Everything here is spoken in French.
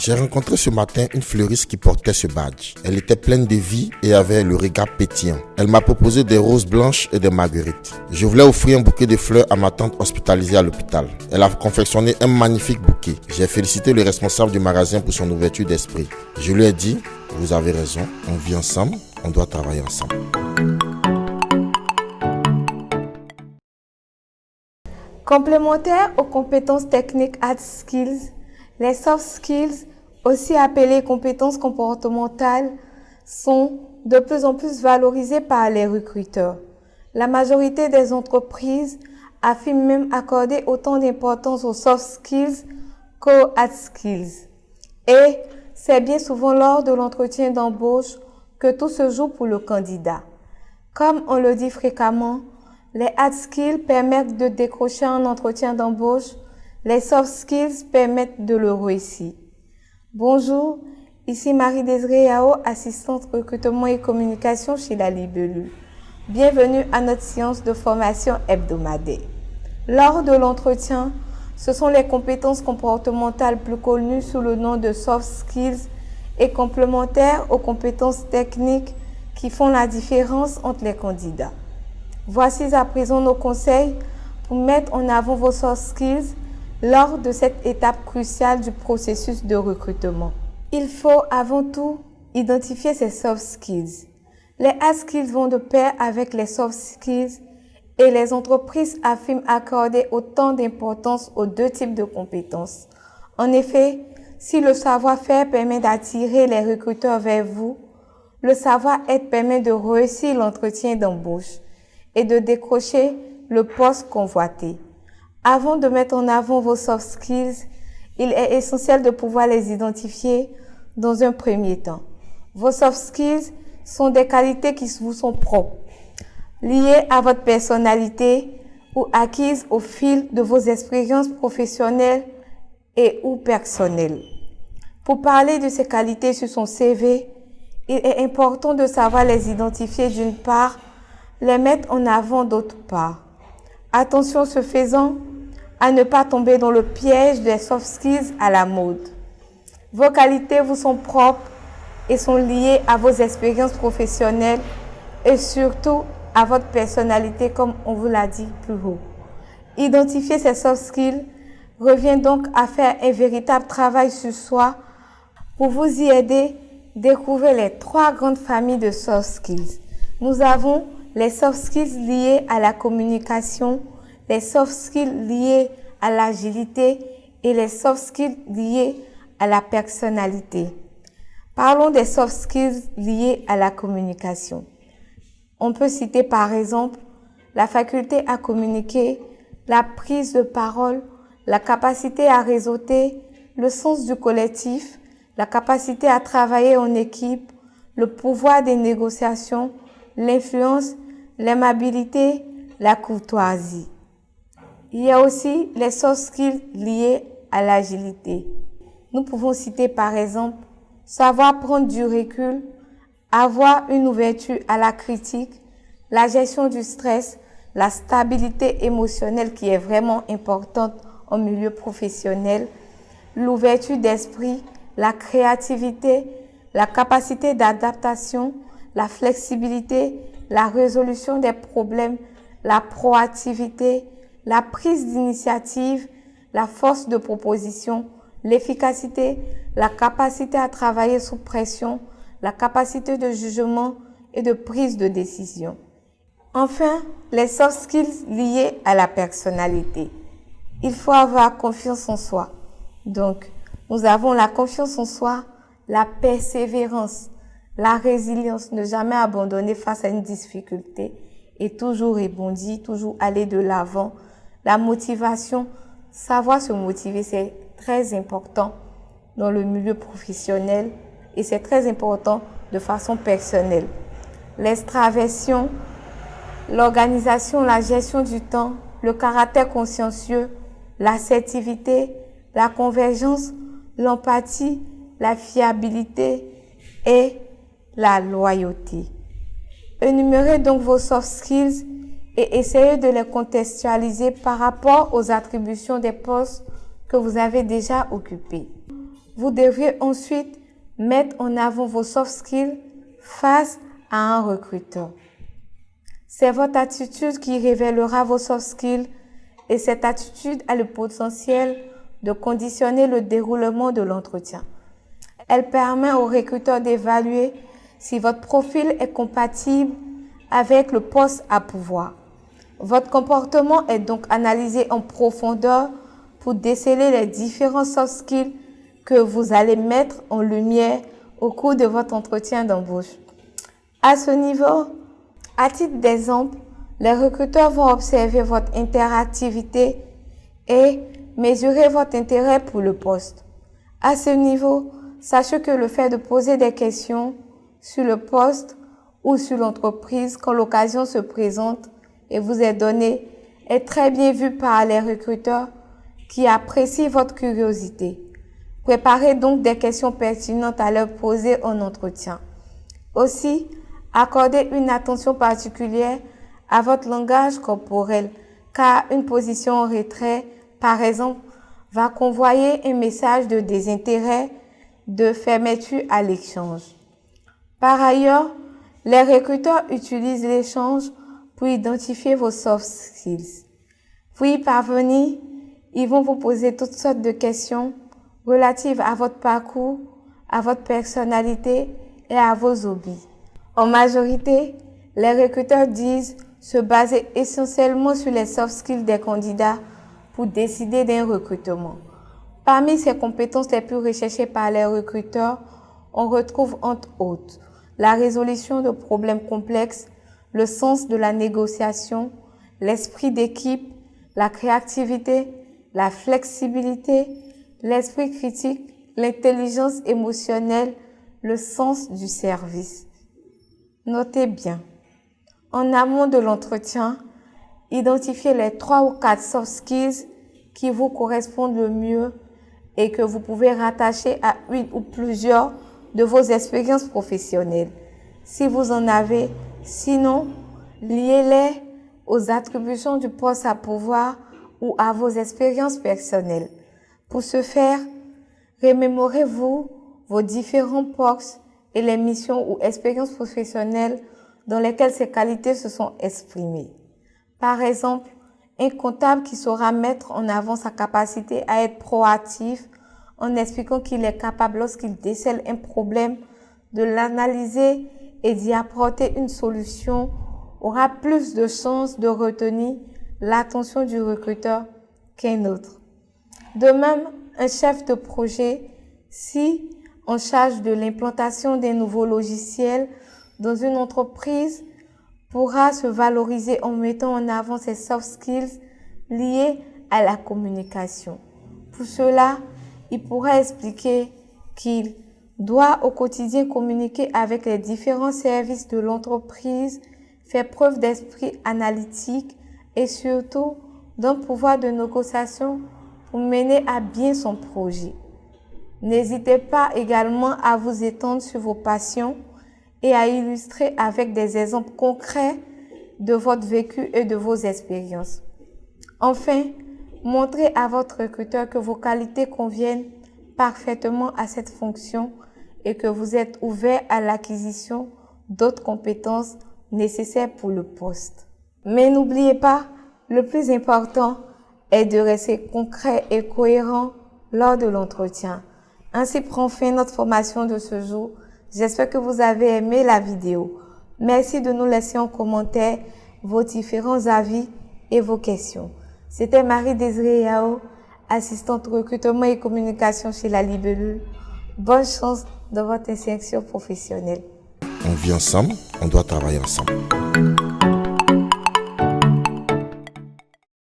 J'ai rencontré ce matin une fleuriste qui portait ce badge. Elle était pleine de vie et avait le regard pétillant. Elle m'a proposé des roses blanches et des marguerites. Je voulais offrir un bouquet de fleurs à ma tante hospitalisée à l'hôpital. Elle a confectionné un magnifique bouquet. J'ai félicité le responsable du magasin pour son ouverture d'esprit. Je lui ai dit, vous avez raison, on vit ensemble, on doit travailler ensemble. Complémentaires aux compétences techniques hard skills, les soft skills, aussi appelées compétences comportementales, sont de plus en plus valorisées par les recruteurs. La majorité des entreprises affirment même accorder autant d'importance aux soft skills qu'aux hard skills. Et c'est bien souvent lors de l'entretien d'embauche que tout se joue pour le candidat. Comme on le dit fréquemment, les hard skills permettent de décrocher un entretien d'embauche, les soft skills permettent de le réussir. Bonjour, ici Marie-Désirée Yao, assistante recrutement et communication chez La Libellule. Bienvenue à notre séance de formation hebdomadaire. Lors de l'entretien, ce sont les compétences comportementales plus connues sous le nom de soft skills et complémentaires aux compétences techniques qui font la différence entre les candidats. Voici à présent nos conseils pour mettre en avant vos soft skills lors de cette étape cruciale du processus de recrutement. Il faut avant tout identifier ces soft skills. Les hard skills vont de pair avec les soft skills et les entreprises affirment accorder autant d'importance aux deux types de compétences. En effet, si le savoir-faire permet d'attirer les recruteurs vers vous, le savoir-être permet de réussir l'entretien d'embauche et de décrocher le poste convoité. Avant de mettre en avant vos soft skills, il est essentiel de pouvoir les identifier dans un premier temps. Vos soft skills sont des qualités qui vous sont propres, liées à votre personnalité ou acquises au fil de vos expériences professionnelles et ou personnelles. Pour parler de ces qualités sur son CV, il est important de savoir les identifier d'une part, les mettre en avant d'autre part. Attention ce faisant à ne pas tomber dans le piège des soft skills à la mode. Vos qualités vous sont propres et sont liées à vos expériences professionnelles et surtout à votre personnalité comme on vous l'a dit plus haut. Identifier ces soft skills revient donc à faire un véritable travail sur soi. Pour vous y aider, découvrez les trois grandes familles de soft skills. Nous avons les soft skills liés à la communication, les soft skills liés à l'agilité et les soft skills liés à la personnalité. Parlons des soft skills liés à la communication. On peut citer par exemple la faculté à communiquer, la prise de parole, la capacité à réseauter, le sens du collectif, la capacité à travailler en équipe, le pouvoir des négociations, l'influence, l'aimabilité, la courtoisie. Il y a aussi les soft skills liés à l'agilité. Nous pouvons citer par exemple savoir prendre du recul, avoir une ouverture à la critique, la gestion du stress, la stabilité émotionnelle qui est vraiment importante en milieu professionnel, l'ouverture d'esprit, la créativité, la capacité d'adaptation, la flexibilité, la résolution des problèmes, la proactivité, la prise d'initiative, la force de proposition, l'efficacité, la capacité à travailler sous pression, la capacité de jugement et de prise de décision. Enfin, les soft skills liés à la personnalité. Il faut avoir confiance en soi. Donc, nous avons la confiance en soi, la persévérance, la résilience, ne jamais abandonner face à une difficulté et toujours rebondir, toujours aller de l'avant. La motivation, savoir se motiver, c'est très important dans le milieu professionnel et c'est très important de façon personnelle. L'extraversion, l'organisation, la gestion du temps, le caractère consciencieux, l'assertivité, la convergence, l'empathie, la fiabilité et la loyauté. Énumérez donc vos soft skills et essayez de les contextualiser par rapport aux attributions des postes que vous avez déjà occupés. Vous devriez ensuite mettre en avant vos soft skills face à un recruteur. C'est votre attitude qui révélera vos soft skills et cette attitude a le potentiel de conditionner le déroulement de l'entretien. Elle permet au recruteur d'évaluer si votre profil est compatible avec le poste à pourvoir. Votre comportement est donc analysé en profondeur pour déceler les différents soft skills que vous allez mettre en lumière au cours de votre entretien d'embauche. À ce niveau, à titre d'exemple, les recruteurs vont observer votre interactivité et mesurer votre intérêt pour le poste. À ce niveau, sachez que le fait de poser des questions sur le poste ou sur l'entreprise quand l'occasion se présente et vous est donnée est très bien vu par les recruteurs qui apprécient votre curiosité. Préparez donc des questions pertinentes à leur poser en entretien. Aussi, accordez une attention particulière à votre langage corporel, car une position en retrait, par exemple, va convoyer un message de désintérêt, de fermeture à l'échange. Par ailleurs, les recruteurs utilisent l'échange pour identifier vos soft skills. Pour y parvenir, ils vont vous poser toutes sortes de questions relatives à votre parcours, à votre personnalité et à vos hobbies. En majorité, les recruteurs disent se baser essentiellement sur les soft skills des candidats pour décider d'un recrutement. Parmi ces compétences les plus recherchées par les recruteurs, on retrouve entre autres la résolution de problèmes complexes, le sens de la négociation, l'esprit d'équipe, la créativité, la flexibilité, l'esprit critique, l'intelligence émotionnelle, le sens du service. Notez bien, en amont de l'entretien, identifiez les 3 ou 4 soft skills qui vous correspondent le mieux et que vous pouvez rattacher à une ou plusieurs de vos expériences professionnelles, si vous en avez. Sinon, liez-les aux attributions du poste à pourvoir ou à vos expériences personnelles. Pour ce faire, remémorez-vous vos différents postes et les missions ou expériences professionnelles dans lesquelles ces qualités se sont exprimées. Par exemple, un comptable qui saura mettre en avant sa capacité à être proactif en expliquant qu'il est capable, lorsqu'il décèle un problème, de l'analyser et d'y apporter une solution, aura plus de chances de retenir l'attention du recruteur qu'un autre. De même, un chef de projet, si en charge de l'implantation d'un nouveau logiciel dans une entreprise, pourra se valoriser en mettant en avant ses soft skills liés à la communication. Pour cela, il pourra expliquer qu'il doit au quotidien communiquer avec les différents services de l'entreprise, faire preuve d'esprit analytique et surtout d'un pouvoir de négociation pour mener à bien son projet. N'hésitez pas également à vous étendre sur vos passions et à illustrer avec des exemples concrets de votre vécu et de vos expériences. Enfin, montrez à votre recruteur que vos qualités conviennent parfaitement à cette fonction et que vous êtes ouvert à l'acquisition d'autres compétences nécessaires pour le poste. Mais n'oubliez pas, le plus important est de rester concret et cohérent lors de l'entretien. Ainsi prend fin notre formation de ce jour. J'espère que vous avez aimé la vidéo. Merci de nous laisser en commentaire vos différents avis et vos questions. C'était Marie-Désirée Yao, assistante recrutement et communication chez La Libellule. Bonne chance dans votre insertion professionnelle. On vit ensemble, on doit travailler ensemble.